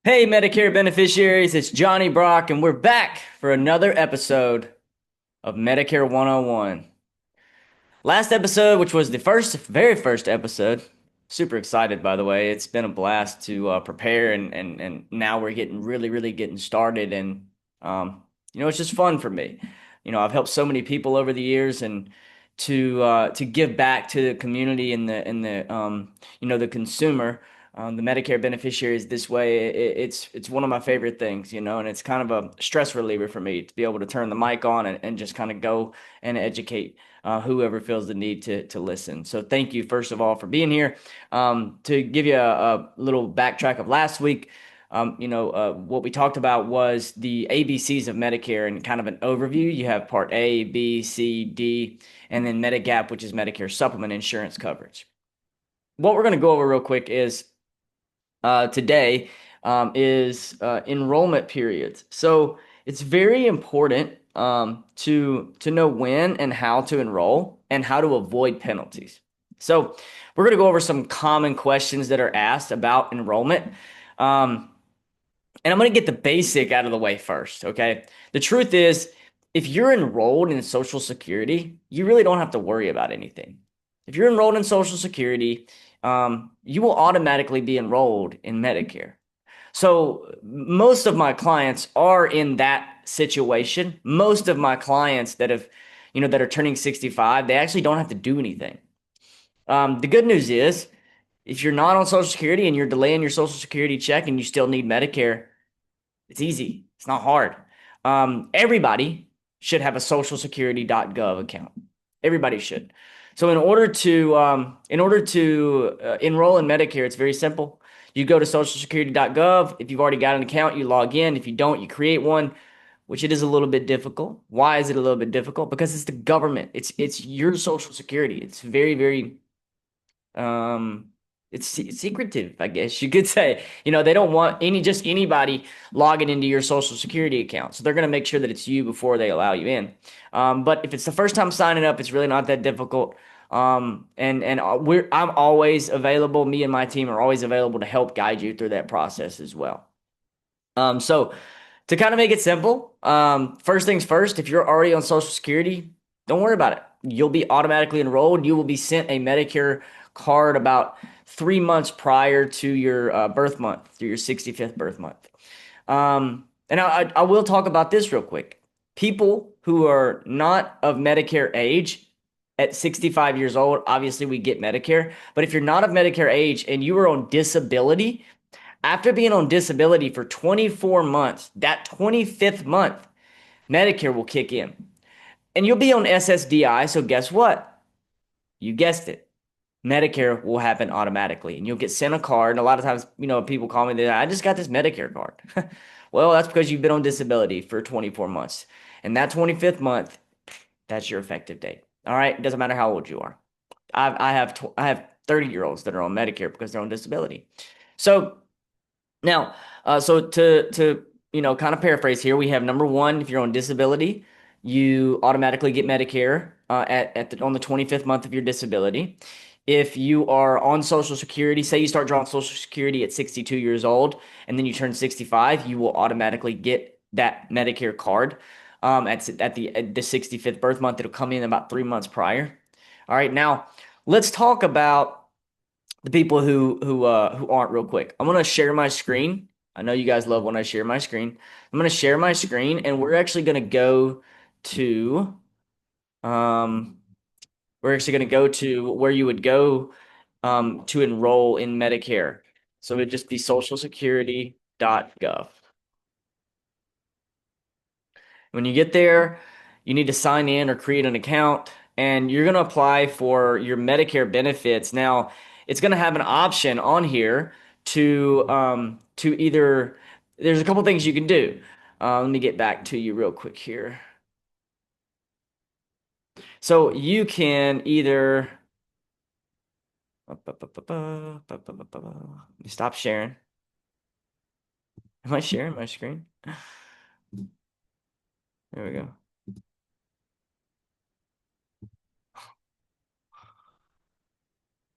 Hey, Medicare beneficiaries, it's Johnny Brock, and we're back for another episode of Medicare 101. Last episode, which was the very first episode, super excited, by the way. It's been a blast to prepare, and now we're getting really getting started. And, it's just fun for me. I've helped so many people over the years, and to give back to the community and the consumer. The Medicare beneficiaries this way, it's one of my favorite things, and it's kind of a stress reliever for me to be able to turn the mic on and just kind of go and educate whoever feels the need to listen. So thank you, first of all, for being here. To give you a little backtrack of last week, what we talked about was the ABCs of Medicare and kind of an overview. You have Part A, B, C, D, and then Medigap, which is Medicare supplement insurance coverage. What we're going to go over real quick is today is enrollment periods. So it's very important to know when and how to enroll and how to avoid penalties. So we're going to go over some common questions that are asked about enrollment. Um, and I'm going to get the basic out of the way first, okay? The truth is, if you're enrolled in Social Security, you really don't have to worry about anything. If you're enrolled in Social Security, you will automatically be enrolled in Medicare. So most of my clients are in that situation. Most of my clients that are turning 65, they actually don't have to do anything. The good news is, if you're not on Social Security and you're delaying your Social Security check and you still need Medicare, it's easy. It's not hard. Everybody should have a socialsecurity.gov account. Everybody should. So in order to enroll in Medicare, it's very simple. You go to socialsecurity.gov. If you've already got an account, you log in. If you don't, you create one, which it is a little bit difficult. Why is it a little bit difficult? Because it's the government. It's your Social Security. It's very um it's secretive, I guess you could say. They don't want anybody logging into your Social Security account. So they're going to make sure that it's you before they allow you in. But if it's the first time signing up, it's really not that difficult. I'm always available. Me and my team are always available to help guide you through that process as well. So to kind of make it simple, first things first, if you're already on Social Security, don't worry about it. You'll be automatically enrolled. You will be sent a Medicare card about 3 months prior to your birth month, to your 65th birth month. And I will talk about this real quick. People who are not of Medicare age at 65 years old, obviously we get Medicare. But if you're not of Medicare age and you are on disability, after being on disability for 24 months, that 25th month, Medicare will kick in. And you'll be on SSDI, so guess what? You guessed it. Medicare will happen automatically, and you'll get sent a card. And a lot of times, people call me, I just got this Medicare card. Well, that's because you've been on disability for 24 months. And that 25th month, that's your effective date. All right? It doesn't matter how old you are. I have 30-year-olds that are on Medicare because they're on disability. So now, so to kind of paraphrase here, we have number one: if you're on disability, you automatically get Medicare on the 25th month of your disability. If you are on Social Security, say you start drawing Social Security at 62 years old, and then you turn 65, you will automatically get that Medicare card. At the 65th birth month, it'll come in about 3 months prior. All right, now let's talk about the people who aren't real quick. I'm gonna share my screen. I know you guys love when I share my screen. I'm gonna share my screen, and to um we're actually gonna go to where you would go to enroll in Medicare. So it'd just be socialsecurity.gov. When you get there, you need to sign in or create an account, and you're going to apply for your Medicare benefits. Now, it's going to have an option on here to either. There's a couple things you can do. Let me get back to you real quick here. So you can either. Let me stop sharing. Am I sharing my screen? There we go.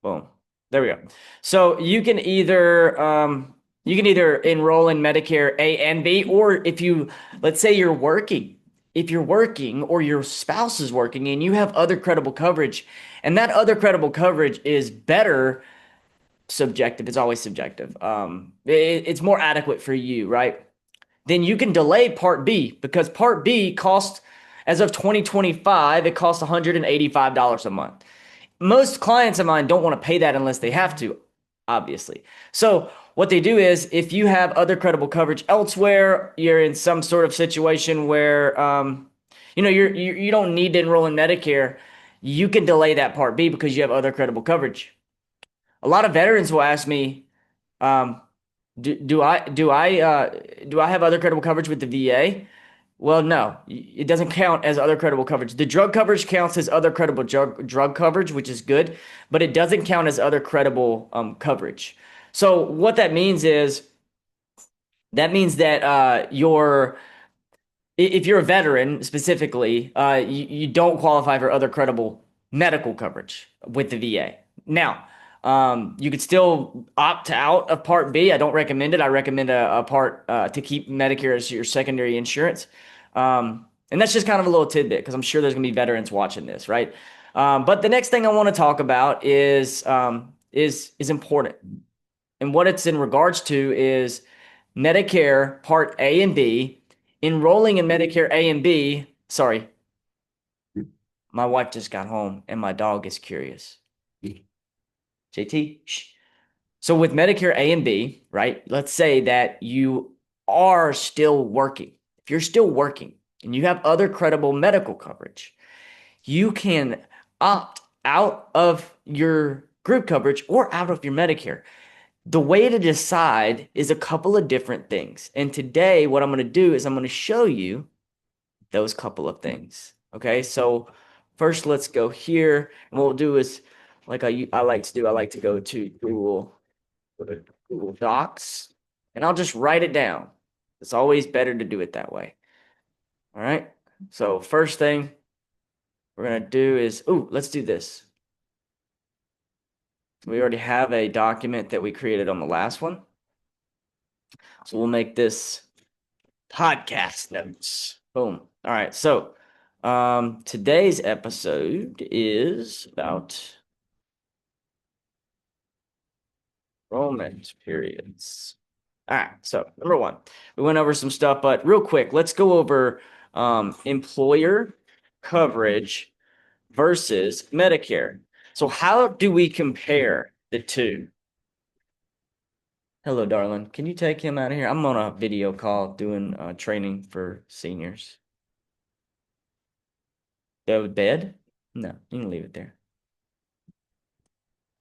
Boom. There we go. So you can either You can either enroll in Medicare A and B, or if you, let's say you're working, if you're working or your spouse is working and you have other credible coverage, and that other credible coverage is better, subjective, it's always subjective. It's more adequate for you, right? Then you can delay Part B because Part B costs, as of 2025, it costs $185 a month. Most clients of mine don't want to pay that unless they have to, obviously. So what they do is, if you have other credible coverage elsewhere, you're in some sort of situation where you don't need to enroll in Medicare, you can delay that Part B because you have other credible coverage. A lot of veterans will ask me, um, do I have other credible coverage with the VA? Well, no, it doesn't count as other credible coverage. The drug coverage counts as other credible drug coverage, which is good, but it doesn't count as other credible coverage. So what that means is, that means that if you're a veteran specifically, you don't qualify for other credible medical coverage with the VA. Now, you could still opt out of Part B. I don't recommend it. I recommend a part to keep Medicare as your secondary insurance. And that's just kind of a little tidbit because I'm sure there's going to be veterans watching this, right? But the next thing I want to talk about is important, and what it's in regards to is Medicare Part A and B. Enrolling in Medicare A and B. Sorry, my wife just got home and my dog is curious. JT, shh. So with Medicare A and B, right? Let's say that you are still working. If you're still working and you have other credible medical coverage, you can opt out of your group coverage or out of your Medicare. The way to decide is a couple of different things. And today, what I'm going to do is I'm going to show you those couple of things. Okay, so first let's go here. And what we'll do is, like I like to do, I like to go to Google Docs, and I'll just write it down. It's always better to do it that way. All right, so first thing we're going to do is, let's do this. We already have a document that we created on the last one. So we'll make this podcast notes. Boom. All right. So today's episode is about enrollment periods. All right. So number one, we went over some stuff, but real quick, let's go over employer coverage versus Medicare. So how do we compare the two? Hello, darling. Can you take him out of here? I'm on a video call doing training for seniors. The bed? No, you can leave it there.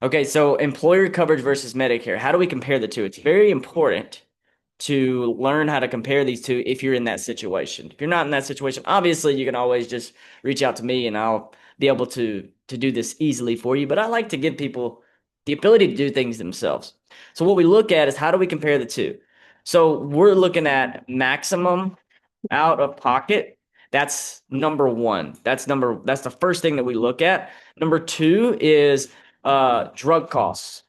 Okay, so employer coverage versus Medicare. How do we compare the two? It's very important to learn how to compare these two if you're in that situation. If you're not in that situation, obviously you can always just reach out to me and I'll be able to do this easily for you. But I like to give people the ability to do things themselves. So what we look at is, how do we compare the two? So we're looking at maximum out of pocket. That's number one. That's the first thing that we look at. Number two is drug costs.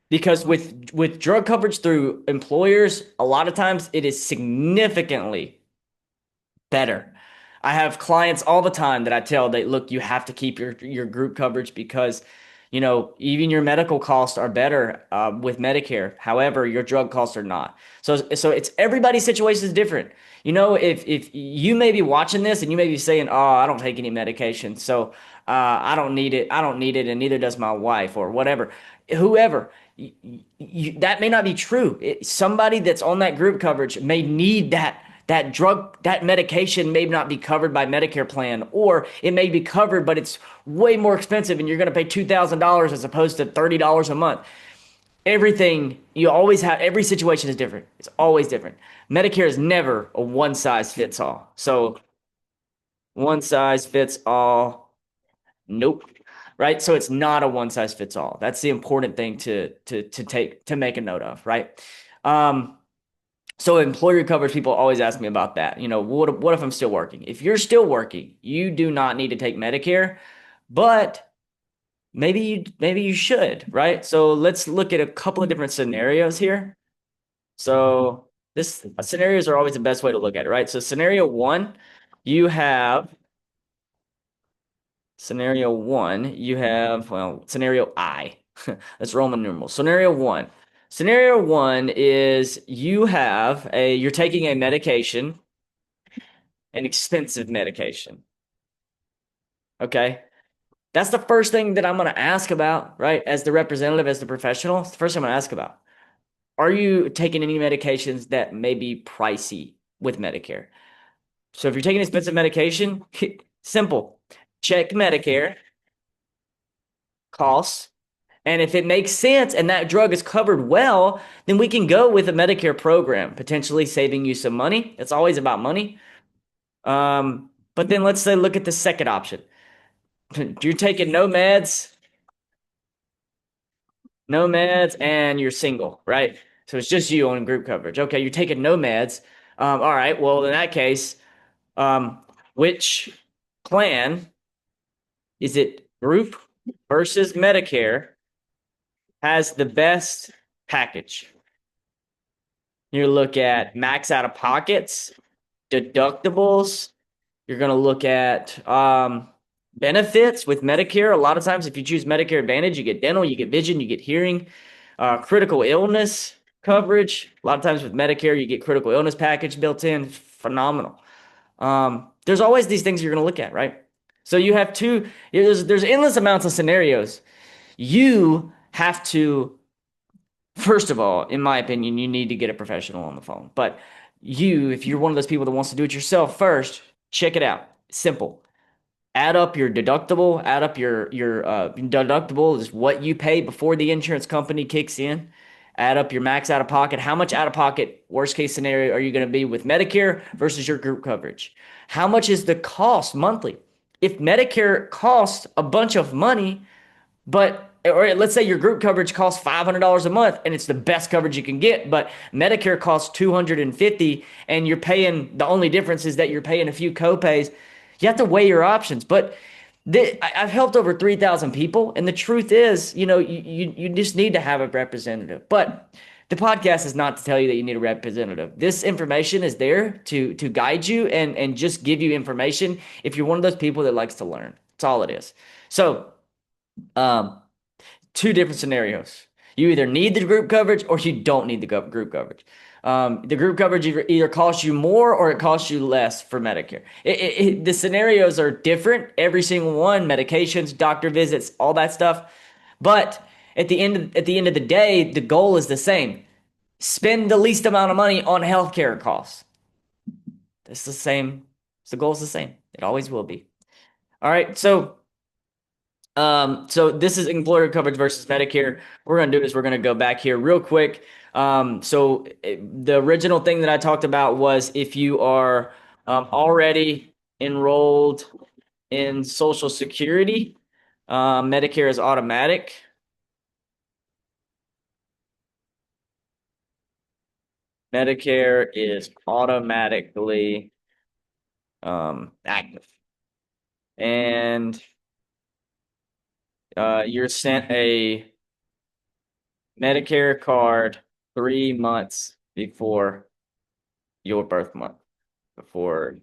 Because with drug coverage through employers, a lot of times it is significantly better. I have clients all the time that I tell that, look, you have to keep your group coverage because, even your medical costs are better with Medicare. However, your drug costs are not. So it's, everybody's situation is different. If you may be watching this and you may be saying, "Oh, I don't take any medication, so I don't need it. I don't need it, and neither does my wife," or whatever, whoever. That may not be true. Somebody that's on that group coverage may need that medication may not be covered by Medicare plan, or it may be covered, but it's way more expensive and you're going to pay $2,000 as opposed to $30 a month. Everything you always have, every situation is different. It's always different. Medicare is never a one size fits all. So one size fits all. Nope. Right? So it's not a one size fits all. That's the important thing to make a note of, right? So employer coverage, people always ask me about that. What if I'm still working? If you're still working, you do not need to take Medicare, but maybe you should, right? So let's look at a couple of different scenarios here. So this scenarios are always the best way to look at it, right? So scenario one, you have well, scenario I. That's Roman numerals. Scenario one. Scenario one is you're taking a medication, an expensive medication. Okay. That's the first thing that I'm going to ask about, right? As the representative, as the professional, it's the first thing I'm going to ask about. Are you taking any medications that may be pricey with Medicare? So if you're taking expensive medication, simple. Check Medicare costs. And if it makes sense and that drug is covered well, then we can go with a Medicare program, potentially saving you some money. It's always about money. But then let's say look at the second option. You're taking no meds, and you're single, right? So it's just you on group coverage. Okay, you're taking no meds. All right, well, in that case, um, which plan is it group versus Medicare has the best package? You look at max out of pockets, deductibles. You're going to look at benefits with Medicare. A lot of times, if you choose Medicare Advantage, you get dental, you get vision, you get hearing, critical illness coverage. A lot of times with Medicare, you get critical illness package built in. Phenomenal. There's always these things you're going to look at, right? So you have there's endless amounts of scenarios. You have to, first of all, in my opinion, you need to get a professional on the phone. But if you're one of those people that wants to do it yourself first, check it out. Simple. Add up your deductible. Add up your deductible is what you pay before the insurance company kicks in. Add up your max out of pocket. How much out of pocket, worst case scenario, are you going to be with Medicare versus your group coverage? How much is the cost monthly? If Medicare costs a bunch of money, or let's say your group coverage costs $500 a month and it's the best coverage you can get, but Medicare costs $250 and you're paying, the only difference is that you're paying a few copays. You have to weigh your options. But I've helped over 3,000 people, and the truth is, you just need to have a representative. But the podcast is not to tell you that you need a representative. This information is there to guide you and just give you information if you're one of those people that likes to learn. That's all it is. So, um, two different scenarios. You either need the group coverage or you don't need the group coverage. The group coverage either costs you more or it costs you less for Medicare. The scenarios are different, every single one, medications, doctor visits, all that stuff. But at the end of the day, the goal is the same. Spend the least amount of money on healthcare costs. It's the same. The goal is the same. It always will be. All right, so this is employer coverage versus Medicare. What we're gonna do is we're gonna go back here real quick. The original thing that I talked about was if you are already enrolled in Social Security, Medicare is automatic. Medicare is automatically active, and you're sent a Medicare card 3 months before your birth month, before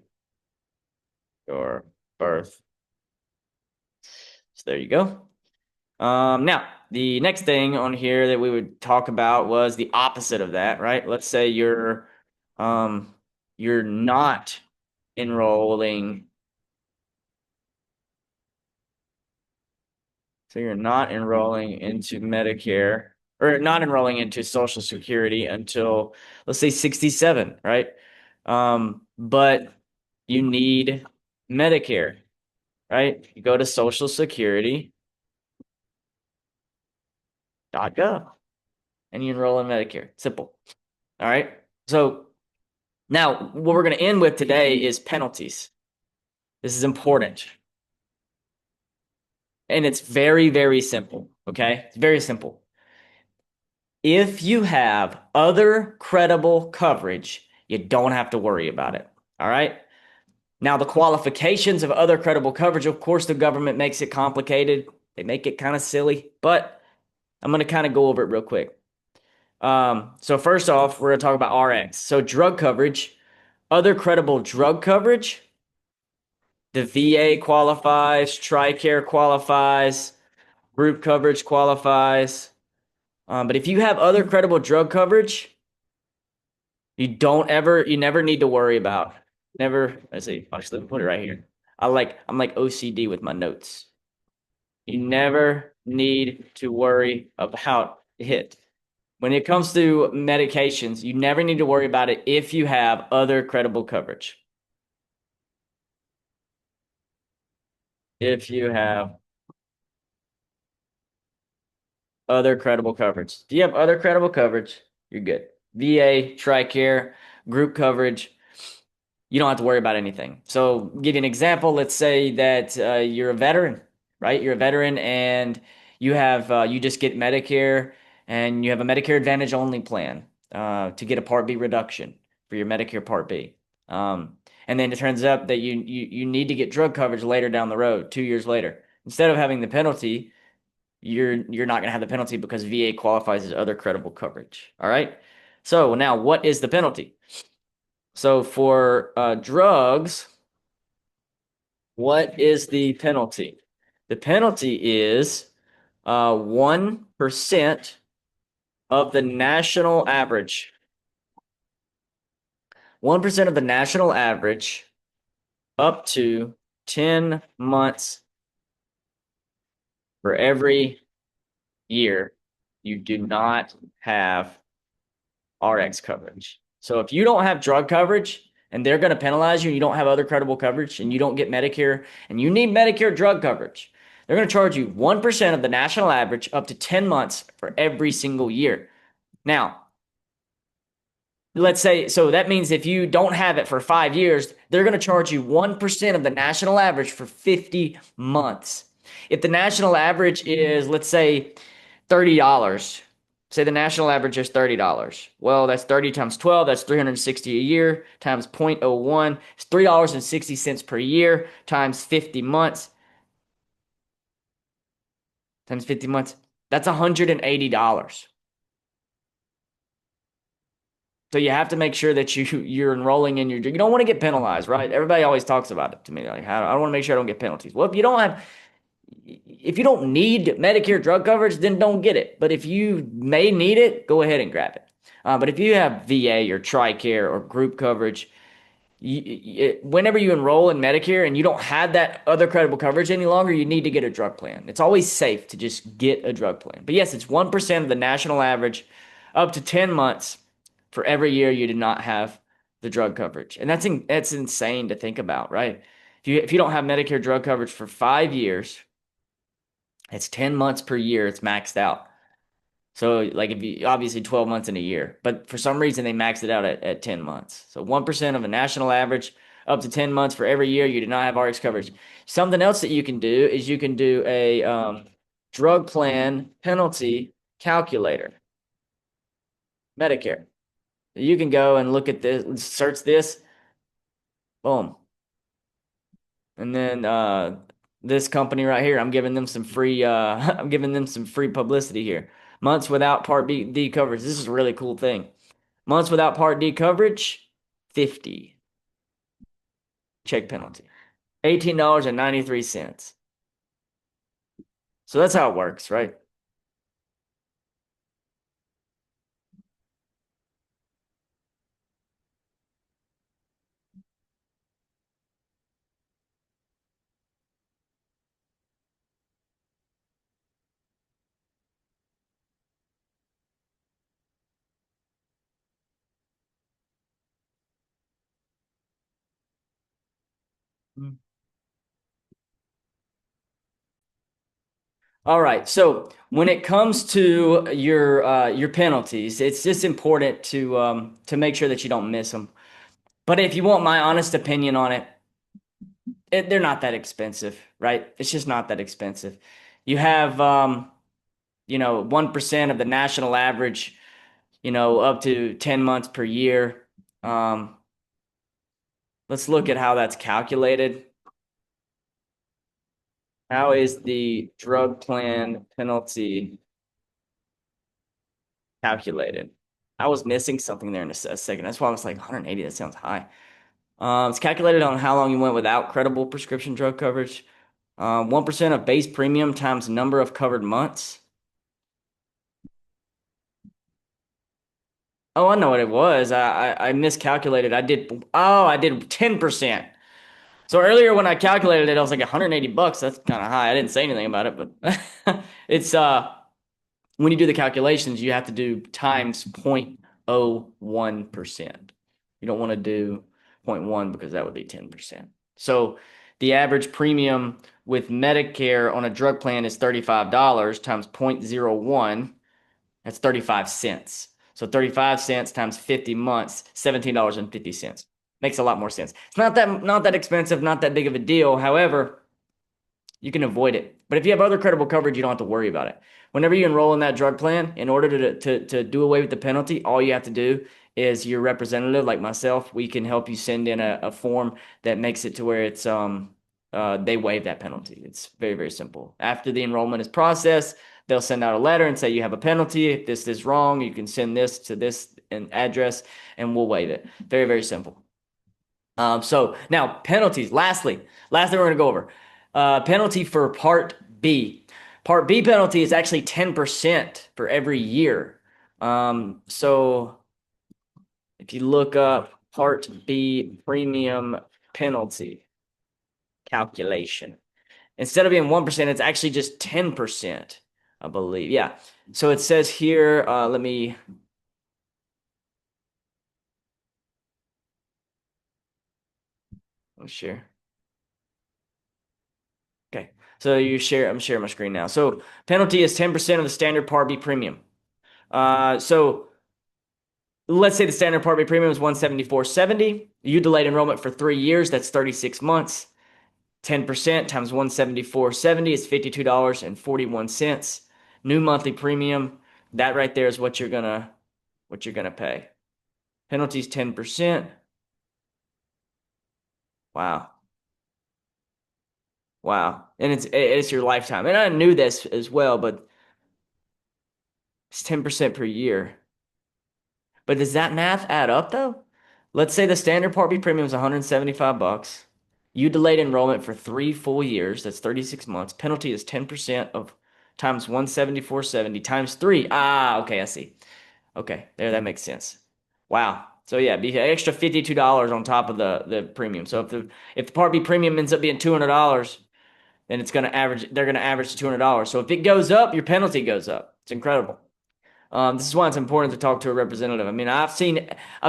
your birth. So there you go. Now, the next thing on here that we would talk about was the opposite of that, right? Let's say you're not enrolling. So you're not enrolling into Medicare or not enrolling into Social Security until, let's say, 67, right? But you need Medicare, right? You go to Social Security.gov and you enroll in Medicare. Simple. All right. So now what we're going to end with today is penalties. This is important. And it's very, very simple. Okay. It's very simple. If you have other credible coverage, you don't have to worry about it. All right. Now, the qualifications of other credible coverage, of course, the government makes it complicated. They make it kind of silly, but I'm going to kind of go over it real quick. So first off, we're gonna talk about RX. So drug coverage, other credible drug coverage. The VA qualifies, TRICARE qualifies, group coverage qualifies. But if you have other credible drug coverage, you never need to worry about. Never, let's see, actually, put it right here. I'm like OCD with my notes. You never need to worry about it. When it comes to medications, you never need to worry about it if you have other credible coverage. If you have other credible coverage. If you have other credible coverage, you're good. VA, TRICARE, group coverage, you don't have to worry about anything. So, give you an example. Let's say that you're a veteran, right? You're a veteran and you just get Medicare and you have a Medicare Advantage only plan to get a Part B reduction for your Medicare Part B. And then it turns up that you need to get drug coverage later down the road, 2 years later. Instead of having the penalty, you're not going to have the penalty because VA qualifies as other credible coverage. All right. So now, what is the penalty? So for drugs, what is the penalty? The penalty is 1% of the national average. 1% of the national average up to 10 months for every year you do not have RX coverage. So if you don't have drug coverage and they're going to penalize you and you don't have other credible coverage and you don't get Medicare and you need Medicare drug coverage, they're going to charge you 1% of the national average up to 10 months for every single year. Now, let's say, so that means if you don't have it for 5 years, they're going to charge you 1% of the national average for 50 months. If the national average is, let's say, $30, say the national average is $30. Well, that's 30 times 12, that's 360 a year, times 0.01, it's $3.60 per year, times 50 months, times 50 months, that's $180. So you have to make sure that you're enrolling in you don't want to get penalized, right? Everybody always talks about it to me. Like, I want to make sure I don't get penalties. Well, if you don't need Medicare drug coverage, then don't get it. But if you may need it, go ahead and grab it. But if you have VA or TRICARE or group coverage, whenever you enroll in Medicare and you don't have that other credible coverage any longer, you need to get a drug plan. It's always safe to just get a drug plan. But yes, it's 1% of the national average up to 10 months for every year you did not have the drug coverage. And that's insane to think about, right? If you don't have Medicare drug coverage for 5 years, it's 10 months per year, it's maxed out. So like if you obviously 12 months in a year, but for some reason they maxed it out at 10 months. So 1% of a national average up to 10 months for every year you do not have RX coverage. Something else that you can do is you can do a drug plan penalty calculator. Medicare. You can go and look at this, search this, boom. And then this company right here, I'm giving them some free I'm giving them some free publicity here. Months without Part D coverage. This is a really cool thing. Months without Part D coverage, 50. Check penalty. $18.93. So that's how it works, right? Mm. All right. So when it comes to your penalties, it's just important to make sure that you don't miss them. But if you want my honest opinion on it, they're not that expensive, right? It's just not that expensive. You have 1% of the national average, up to 10 months per year. Um, let's look at how that's calculated. How is the drug plan penalty Calculated. I was missing something there in a second. That's why I was like 180. That sounds high. It's calculated on how long you went without credible prescription drug coverage. 1% of base premium times number of covered months. Oh, I know what it was. I miscalculated. I did 10%. So earlier when I calculated it, I was like 180 bucks. That's kind of high. I didn't say anything about it, but it's when you do the calculations, you have to do times 0.01%. You don't want to do zero point 0.1 because that would be 10%. So the average premium with Medicare on a drug plan is $35 times 0.01. That's 35 cents. So 35 cents times 50 months, $17.50. Makes a lot more sense. It's not that expensive, not that big of a deal. However, you can avoid it. But if you have other credible coverage, you don't have to worry about it. Whenever you enroll in that drug plan, in order to do away with the penalty, all you have to do is your representative, like myself, we can help you send in a form that makes it to where it's they waive that penalty. It's very, very simple. After the enrollment is processed, they'll send out a letter and say you have a penalty. If this is wrong, you can send this to this address and we'll waive it. Very, very simple. So now penalties. Last thing we're gonna go over. Penalty for Part B. Part B penalty is actually 10% for every year. So if you look up Part B premium penalty calculation, instead of being 1%, it's actually just 10%, I believe. Yeah. So it says here, let me share. Okay. So I'm sharing my screen now. So penalty is 10% of the standard Part B premium. So let's say the standard Part B premium is 174.70. You delayed enrollment for 3 years, that's 36 months. 10% times 174.70 is $52.41. New monthly premium, that right there is what you're gonna pay. Penalties 10%. Wow. Wow. And it's your lifetime. And I knew this as well, but it's 10% per year. But does that math add up though? Let's say the standard Part B premium is 175 bucks. You delayed enrollment for 3 full years. That's 36 months. Penalty is 10% of times 174.70 times 3. Ah, okay, I see. Okay, there that makes sense. Wow. So yeah, be an extra $52 on top of the premium. So if the Part B premium ends up being $200, then they're gonna average to $200. So if it goes up, your penalty goes up. It's incredible. This is why it's important to talk to a representative. I mean, I've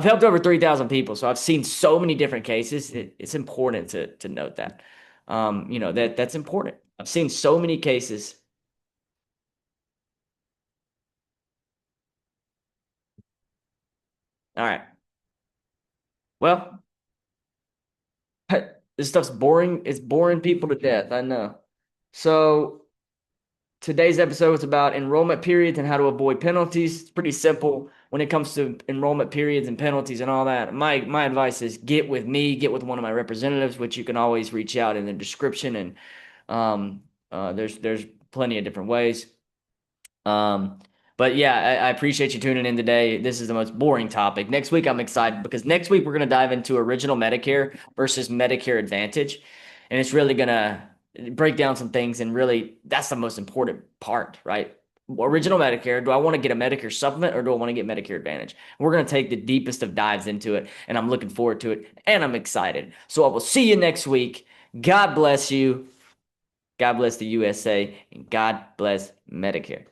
helped over 3,000 people, so I've seen so many different cases. It's important to note that. That's important. I've seen so many cases. All right. Well, this stuff's boring. It's boring people to death. I know. So today's episode was about enrollment periods and how to avoid penalties. It's pretty simple when it comes to enrollment periods and penalties and all that. My advice is get with me, get with one of my representatives, which you can always reach out in the description. And there's plenty of different ways. Um, but yeah, I appreciate you tuning in today. This is the most boring topic. Next week, I'm excited because next week we're going to dive into original Medicare versus Medicare Advantage. And it's really going to break down some things. And really, that's the most important part, right? Original Medicare, do I want to get a Medicare supplement or do I want to get Medicare Advantage? We're going to take the deepest of dives into it. And I'm looking forward to it. And I'm excited. So I will see you next week. God bless you. God bless the USA. And God bless Medicare.